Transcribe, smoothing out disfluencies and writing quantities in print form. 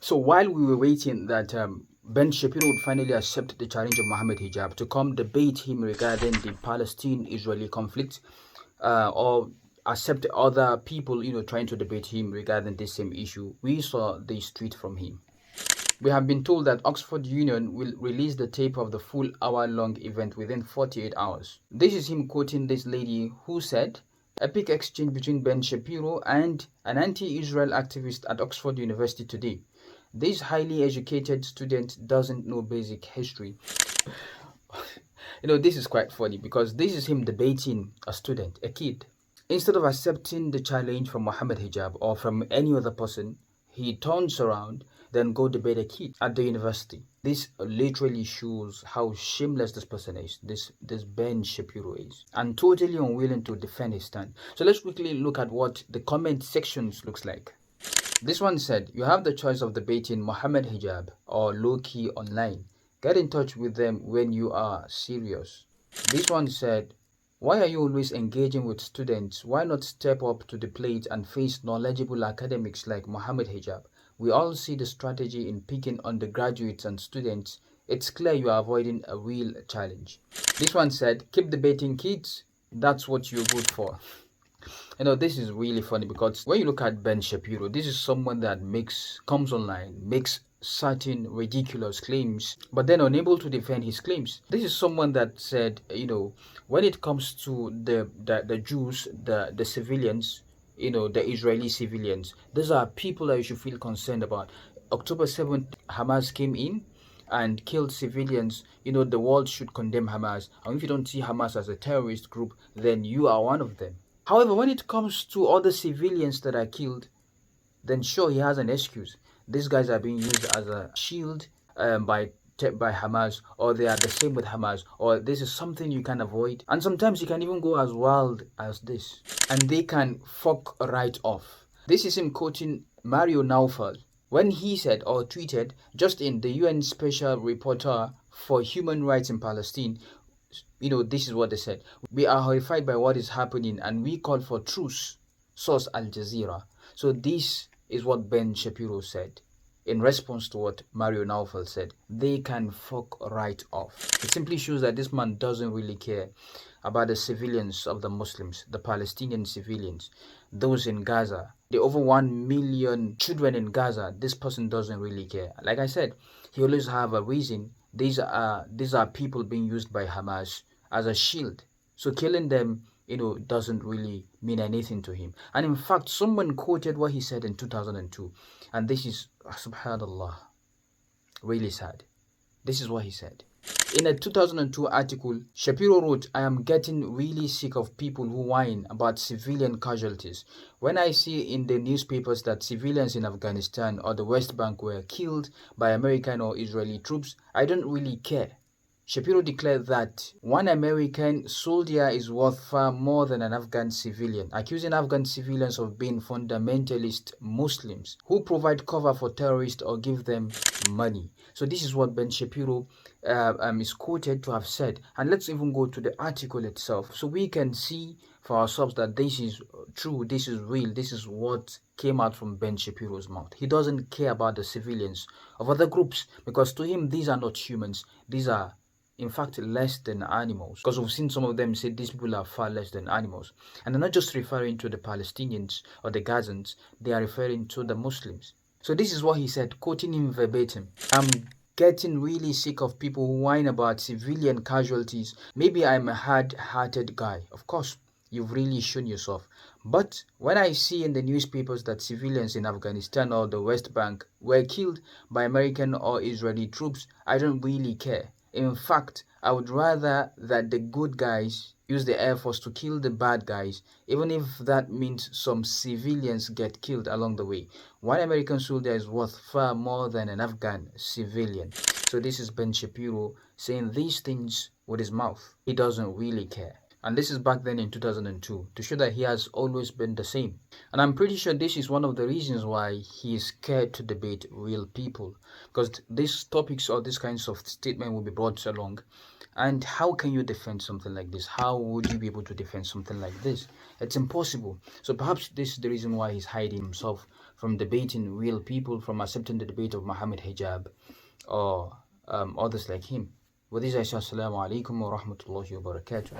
So while we were waiting that Ben Shapiro would finally accept the challenge of Muhammad Hijab to come debate him regarding the Palestine-Israeli conflict, or accept other people, trying to debate him regarding this same issue, we saw this tweet from him. We have been told that Oxford Union will release the tape of the full hour-long event within 48 hours. This is him quoting this lady who said, "Epic exchange between Ben Shapiro and an anti-Israel activist at Oxford University today. This highly educated student doesn't know basic history." This is quite funny because this is him debating a student, a kid. Instead of accepting the challenge from Muhammad Hijab or from any other person, he turns around, then go debate a kid at the university. This literally shows how shameless this person is, this Ben Shapiro is, and totally unwilling to defend his stand. So let's quickly look at what the comment sections looks like. This one said, "You have the choice of debating Muhammad Hijab or low-key online. Get in touch with them when you are serious." This one said, "Why are you always engaging with students? Why not step up to the plate and face knowledgeable academics like Muhammad Hijab? We all see the strategy in picking undergraduates and students. It's clear you are avoiding a real challenge." This one said, "Keep debating kids. That's what you're good for." This is really funny because when you look at Ben Shapiro, this is someone that comes online, makes certain ridiculous claims, but then unable to defend his claims. This is someone that said, when it comes to the Jews, the civilians, the Israeli civilians, these are people that you should feel concerned about. October 7th, Hamas came in and killed civilians. The world should condemn Hamas. And if you don't see Hamas as a terrorist group, then you are one of them. However, when it comes to other civilians that are killed, then sure, he has an excuse. These guys are being used as a shield by Hamas, or they are the same with Hamas, or this is something you can avoid. And sometimes you can even go as wild as this, and they can fuck right off. This is him quoting Mario Naufal when he said or tweeted, just in, the UN Special Rapporteur for Human Rights in Palestine, this is what they said: "We are horrified by what is happening and we call for truce." Source Al Jazeera. So this is what Ben Shapiro said in response to what Mario Naufal said. They can fuck right off. It simply shows that this man doesn't really care about the civilians of the Muslims, the Palestinian civilians, those in Gaza, the over 1 million children in Gaza. This person doesn't really care. Like I said, he always have a reason. These are people being used by Hamas as a shield. So killing them, doesn't really mean anything to him. And in fact, someone quoted what he said in 2002. And this is, subhanallah, really sad. This is what he said. In a 2002 article, Shapiro wrote, "I am getting really sick of people who whine about civilian casualties. When I see in the newspapers that civilians in Afghanistan or the West Bank were killed by American or Israeli troops, I don't really care." Shapiro declared that one American soldier is worth far more than an Afghan civilian, accusing Afghan civilians of being fundamentalist Muslims who provide cover for terrorists or give them money. So this is what Ben Shapiro is quoted to have said. And let's even go to the article itself so we can see for ourselves that this is true, this is real, this is what came out from Ben Shapiro's mouth. He doesn't care about the civilians of other groups because to him these are not humans. These are, in fact, less than animals, because we've seen some of them say these people are far less than animals. And they're not just referring to the Palestinians or the Gazans, they are referring to the Muslims. So this is what he said, quoting him verbatim: "I'm getting really sick of people who whine about civilian casualties. Maybe I'm a hard-hearted guy. Of course, you've really shown yourself. But when I see in the newspapers that civilians in Afghanistan or the West Bank were killed by American or Israeli troops, I don't really care. In fact, I would rather that the good guys use the Air Force to kill the bad guys, even if that means some civilians get killed along the way. One American soldier is worth far more than an Afghan civilian." So this is Ben Shapiro saying these things with his mouth. He doesn't really care. And this is back then in 2002 to show that he has always been the same. And I'm pretty sure this is one of the reasons why he is scared to debate real people, because these topics or these kinds of statement will be brought along. And how can you defend something like this? How would you be able to defend something like this? It's impossible. So perhaps this is the reason why he's hiding himself from debating real people, from accepting the debate of Muhammad Hijab or others like him. With this, I say Assalamu alaikum wa rahmatullahi wa barakatuh.